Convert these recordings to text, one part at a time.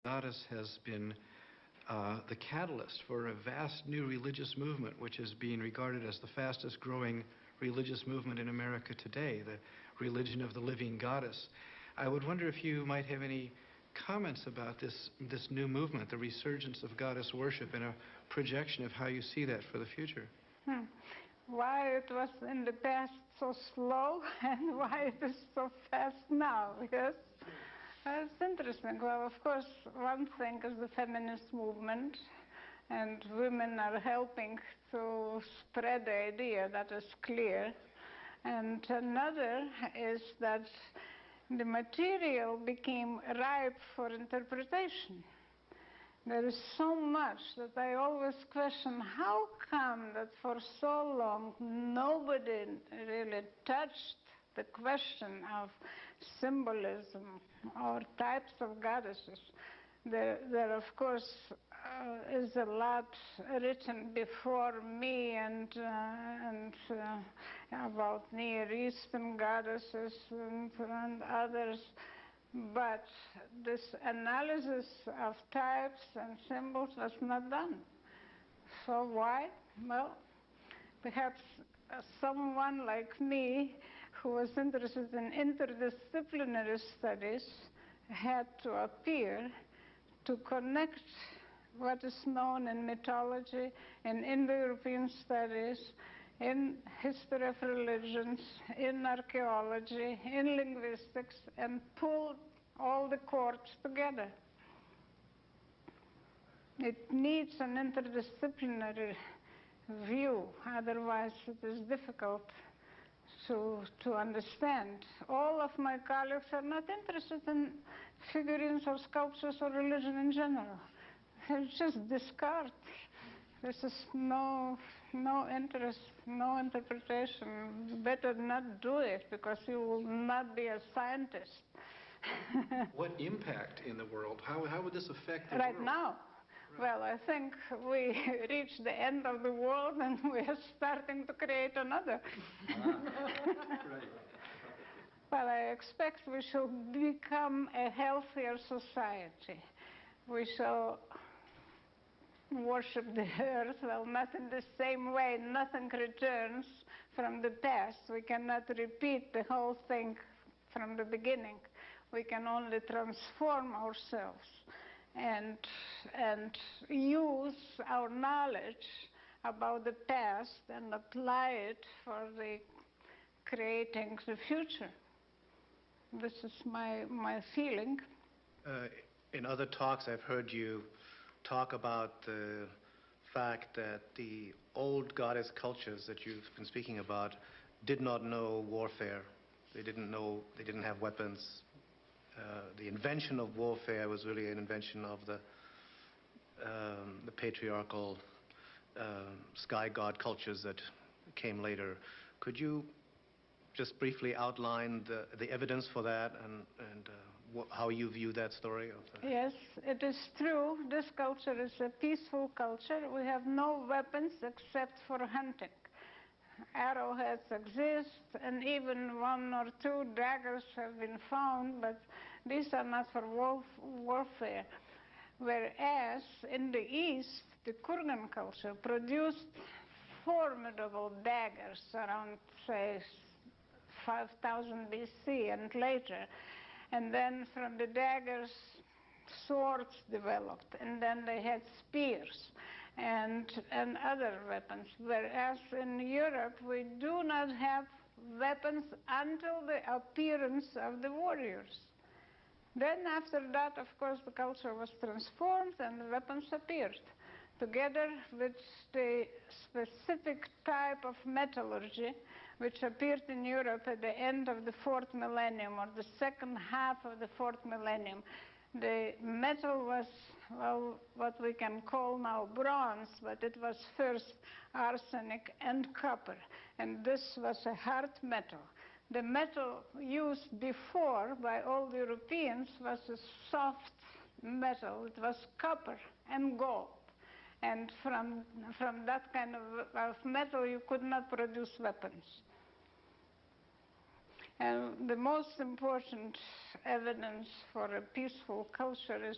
goddess has been the catalyst for a vast new religious movement, which is being regarded as the fastest growing religious movement in America today, the religion of the living goddess. I would wonder if you might have any comments about this new movement, the resurgence of goddess worship, and a projection of how you see that for the future. Why it was in the past so slow and why it is so fast now, yes? It's interesting. Well, of course, one thing is the feminist movement, and women are helping to spread the idea, that is clear. And another is that the material became ripe for interpretation. There is so much that I always question, how come that for so long nobody really touched the question of symbolism or types of goddesses? There of course, is a lot written before me and about Near Eastern goddesses and others. But this analysis of types and symbols was not done. So why? Well, perhaps someone like me who was interested in interdisciplinary studies had to appear to connect what is known in mythology, in Indo-European studies, in history of religions, in archaeology, in linguistics, and pull all the chords together. It needs an interdisciplinary view, otherwise it is difficult to understand. All of my colleagues are not interested in figurines or sculptures or religion in general. They just discard. This is no interest, no interpretation. Better not do it, because you will not be a scientist. What impact in the world? How would this affect the right world? Now? Right. Well, I think we reached the end of the world and we are starting to create another. Right. Well, I expect we shall become a healthier society. We shall worship the earth, well, not in the same way. Nothing returns from the past. We cannot repeat the whole thing from the beginning. We can only transform ourselves and use our knowledge about the past and apply it for the creating the future. This is my feeling. In other talks, I've heard you talk about the fact that the old goddess cultures that you've been speaking about did not know warfare. They didn't have weapons. The invention of warfare was really an invention of the patriarchal sky god cultures that came later. Could you just briefly outline the evidence for that and how you view that story? Yes, it is true. This culture is a peaceful culture. We have no weapons except for hunting. Arrowheads exist, and even one or two daggers have been found, but these are not for warfare. Whereas in the East, the Kurgan culture produced formidable daggers around, say, 5000 BC and later. And then from the daggers, swords developed, and then they had spears and other weapons. Whereas in Europe, we do not have weapons until the appearance of the warriors. Then after that, of course, the culture was transformed and the weapons appeared, together with the specific type of metallurgy which appeared in Europe at the end of the 4th millennium, or the second half of the 4th millennium. The metal was, well, what we can call now bronze, but it was first arsenic and copper, and this was a hard metal. The metal used before by all the Europeans was a soft metal. It was copper and gold. And from that kind of metal, you could not produce weapons. And the most important evidence for a peaceful culture is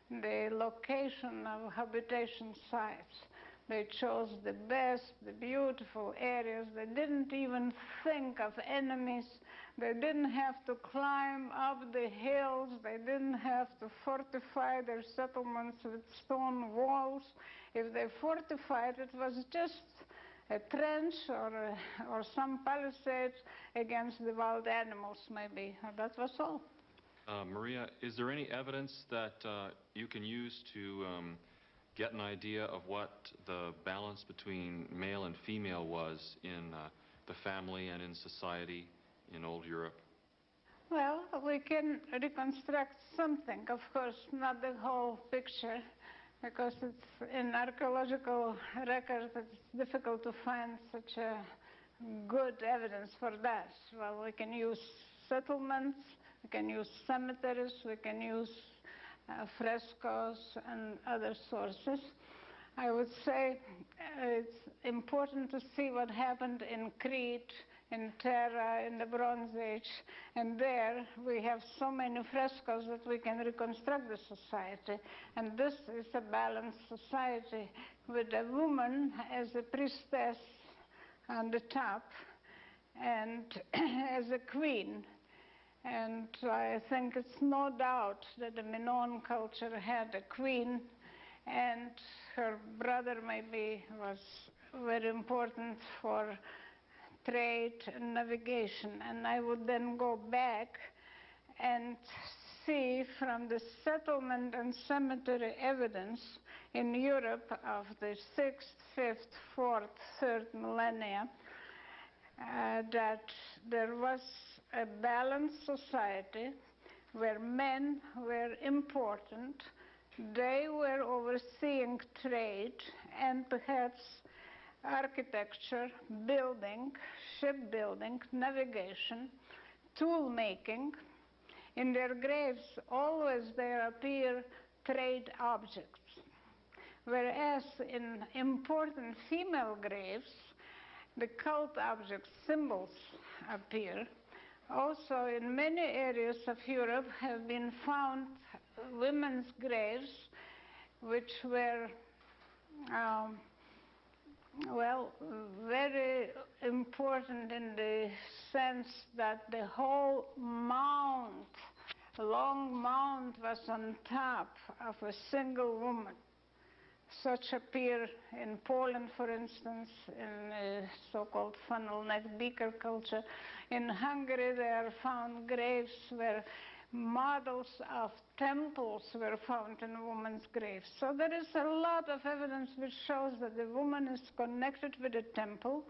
the location of habitation sites. They chose the best, the beautiful areas. They didn't even think of enemies. They didn't have to climb up the hills. They didn't have to fortify their settlements with stone walls. If they fortified, it was just a trench or some palisade against the wild animals, maybe. That was all. Marija, is there any evidence that you can use to get an idea of what the balance between male and female was in the family and in society in old Europe? Well, we can reconstruct something, of course, not the whole picture, because it's in archaeological records it's difficult to find such a good evidence for that. Well, we can use settlements, we can use cemeteries, we can use frescoes and other sources. I would say it's important to see what happened in Crete, in Terra, in the Bronze Age, and there we have so many frescoes that we can reconstruct the society. And this is a balanced society with a woman as a priestess on the top and as a queen. And I think it's no doubt that the Minoan culture had a queen, and her brother maybe was very important for trade and navigation. And I would then go back and see from the settlement and cemetery evidence in Europe of the 6th, 5th, 4th, 3rd millennia that there was a balanced society where men were important. They were overseeing trade and perhaps architecture, building, shipbuilding, navigation, tool making. In their graves, always there appear trade objects, whereas in important female graves, the cult objects, symbols appear. Also, in many areas of Europe have been found women's graves which were, well, very important in the sense that the whole mound, long mound, was on top of a single woman. Such appear in Poland, for instance, in so-called funnel neck beaker culture. In Hungary, there are found graves where models of temples were found in women's graves. So there is a lot of evidence which shows that the woman is connected with the temple.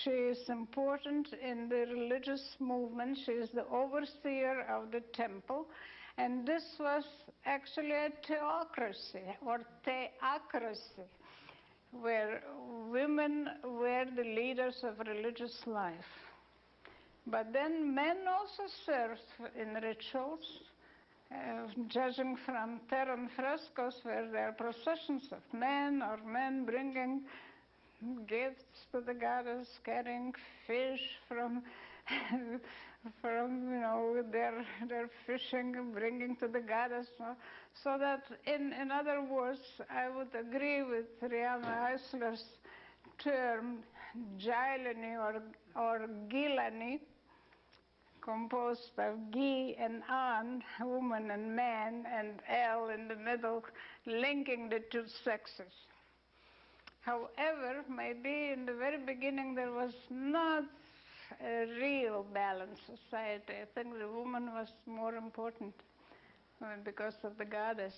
She is important in the religious movement. She is the overseer of the temple. And this was actually a theocracy or theocracy, where women were the leaders of religious life. But then men also served in rituals, judging from Terran frescoes where there are processions of men or men bringing gifts to the goddess, carrying fish from their fishing, bringing to the goddess. So that, in other words, I would agree with Rihanna Eisler's term, Gilani or Gilani, composed of Gi and An, woman and man, and El in the middle, linking the two sexes. However, maybe in the very beginning there was not a real balanced society. I think the woman was more important because of the goddess.